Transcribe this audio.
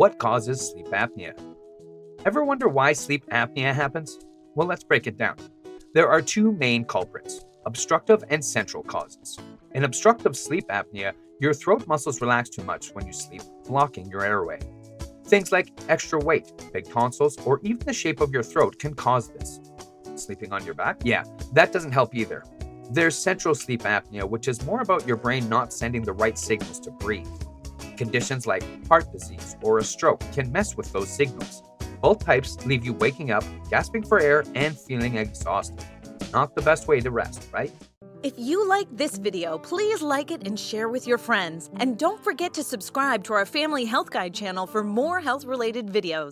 What causes sleep apnea? Ever wonder why sleep apnea happens? Well, let's break it down. There are two main culprits: obstructive and central causes. In obstructive sleep apnea, your throat muscles relax too much when you sleep, blocking your airway. Things like extra weight, big tonsils, or even the shape of your throat can cause this. Sleeping on your back? Yeah, that doesn't help either. There's central sleep apnea, which is more about your brain not sending the right signals to breathe. Conditions like heart disease or a stroke can mess with those signals. Both types leave you waking up, gasping for air, and feeling exhausted. Not the best way to rest, right? If you like this video, please like it and share with your friends. And don't forget to subscribe to our Family Health Guide channel for more health-related videos.